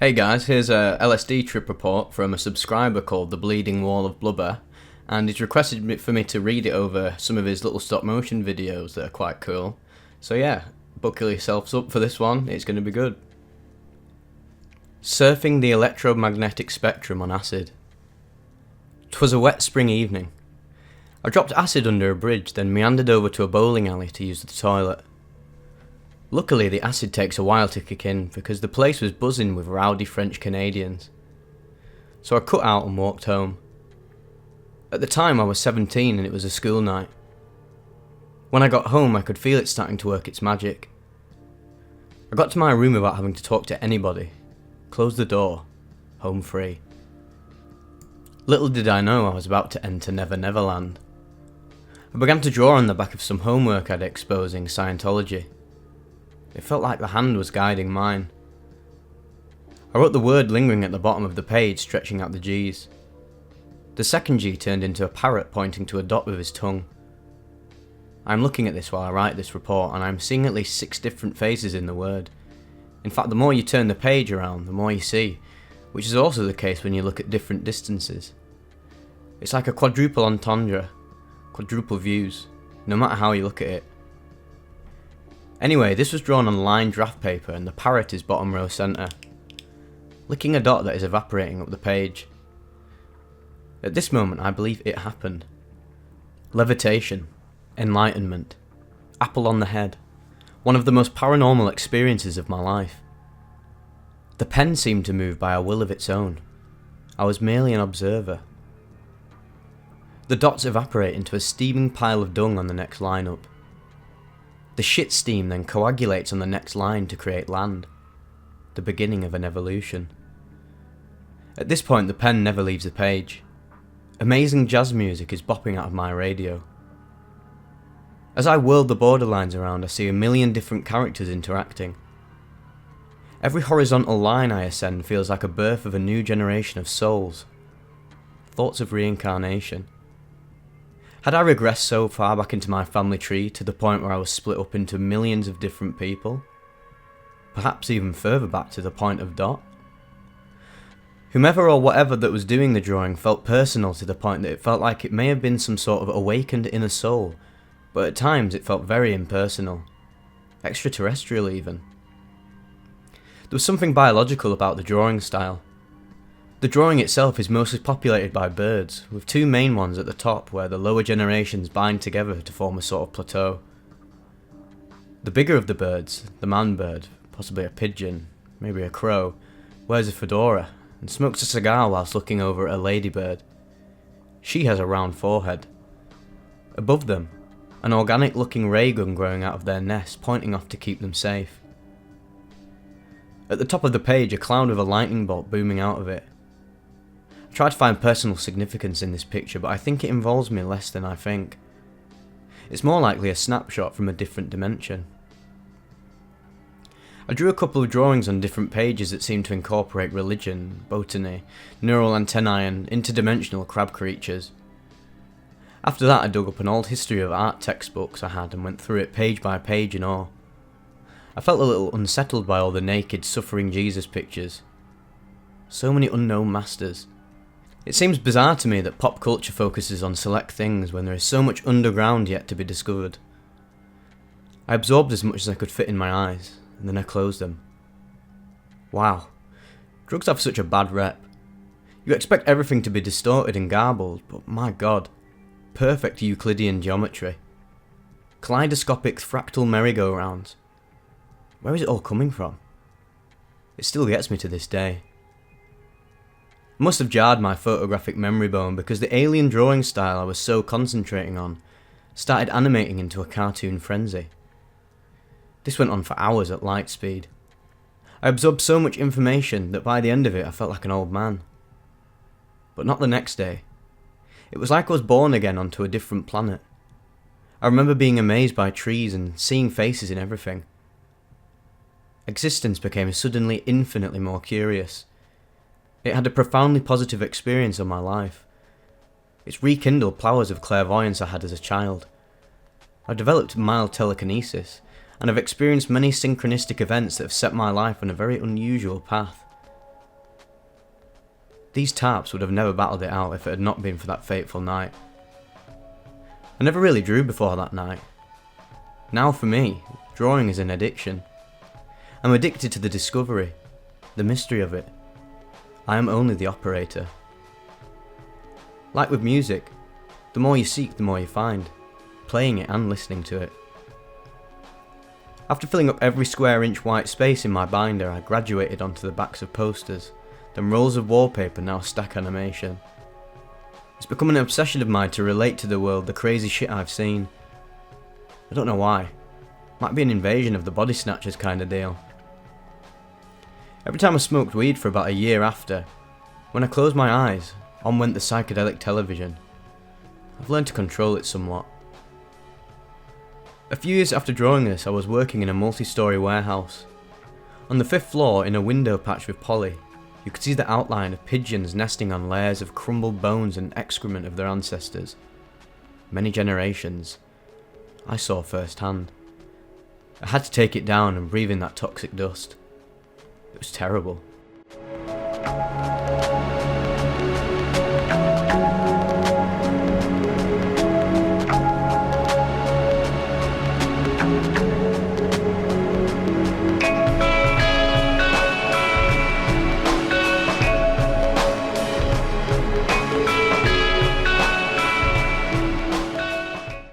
Hey guys, here's a LSD trip report from a subscriber called The Bleeding Wall of Blubber, and he's requested for me to read it over some of his little stop motion videos that are quite cool. So yeah, buckle yourselves up for this one, it's going to be good. Surfing the electromagnetic spectrum on acid. 'Twas a wet spring evening. I dropped acid under a bridge, then meandered over to a bowling alley to use the toilet. Luckily, the acid takes a while to kick in because the place was buzzing with rowdy French Canadians. So I cut out and walked home. At the time I was 17 and it was a school night. When I got home I could feel it starting to work its magic. I got to my room without having to talk to anybody. Closed the door. Home free. Little did I know I was about to enter Never Never Land. I began to draw on the back of some homework I'd exposing Scientology. It felt like the hand was guiding mine. I wrote the word lingering at the bottom of the page, stretching out the G's. The second G turned into a parrot pointing to a dot with his tongue. I'm looking at this while I write this report, and I'm seeing at least 6 different phases in the word. In fact, the more you turn the page around, the more you see, which is also the case when you look at different distances. It's like a quadruple entendre, quadruple views, no matter how you look at it. Anyway, this was drawn on lined draft paper and the parrot is bottom row centre, licking a dot that is evaporating up the page. At this moment I believe it happened. Levitation, enlightenment, apple on the head, one of the most paranormal experiences of my life. The pen seemed to move by a will of its own. I was merely an observer. The dots evaporate into a steaming pile of dung on the next line up. The shit steam then coagulates on the next line to create land, the beginning of an evolution. At this point the pen never leaves the page. Amazing jazz music is bopping out of my radio. As I whirl the borderlines around I see a million different characters interacting. Every horizontal line I ascend feels like a birth of a new generation of souls. Thoughts of reincarnation. Had I regressed so far back into my family tree to the point where I was split up into millions of different people? Perhaps even further back to the point of Dot? Whomever or whatever that was doing the drawing felt personal to the point that it felt like it may have been some sort of awakened inner soul, but at times it felt very impersonal. Extraterrestrial even. There was something biological about the drawing style. The drawing itself is mostly populated by birds, with 2 main ones at the top where the lower generations bind together to form a sort of plateau. The bigger of the birds, the man bird, possibly a pigeon, maybe a crow, wears a fedora and smokes a cigar whilst looking over at a ladybird. She has a round forehead. Above them, an organic looking ray gun growing out of their nest pointing off to keep them safe. At the top of the page, a cloud with a lightning bolt booming out of it. I tried to find personal significance in this picture, but I think it involves me less than I think. It's more likely a snapshot from a different dimension. I drew a couple of drawings on different pages that seemed to incorporate religion, botany, neural antennae and interdimensional crab creatures. After that I dug up an old history of art textbooks I had and went through it page by page in awe. I felt a little unsettled by all the naked, suffering Jesus pictures. So many unknown masters. It seems bizarre to me that pop culture focuses on select things when there is so much underground yet to be discovered. I absorbed as much as I could fit in my eyes, and then I closed them. Wow, drugs have such a bad rep. You expect everything to be distorted and garbled, but my god, perfect Euclidean geometry. Kaleidoscopic fractal merry-go-rounds. Where is it all coming from? It still gets me to this day. It must have jarred my photographic memory bone because the alien drawing style I was so concentrating on started animating into a cartoon frenzy. This went on for hours at light speed. I absorbed so much information that by the end of it I felt like an old man. But not the next day. It was like I was born again onto a different planet. I remember being amazed by trees and seeing faces in everything. Existence became suddenly infinitely more curious. It had a profoundly positive experience on my life. It's rekindled powers of clairvoyance I had as a child. I've developed mild telekinesis, and I've experienced many synchronistic events that have set my life on a very unusual path. These tarps would have never battled it out if it had not been for that fateful night. I never really drew before that night. Now for me, drawing is an addiction. I'm addicted to the discovery, the mystery of it. I am only the operator. Like with music, the more you seek, the more you find, playing it and listening to it. After filling up every square inch white space in my binder, I graduated onto the backs of posters, then rolls of wallpaper now stack animation. It's become an obsession of mine to relate to the world the crazy shit I've seen. I don't know why. Might be an invasion of the body snatchers kind of deal. Every time I smoked weed for about a year after, when I closed my eyes, on went the psychedelic television. I've learned to control it somewhat. A few years after drawing this, I was working in a multi-storey warehouse. On the 5th floor, in a window patch with poly, you could see the outline of pigeons nesting on layers of crumbled bones and excrement of their ancestors. Many generations. I saw firsthand. I had to take it down and breathe in that toxic dust. It was terrible.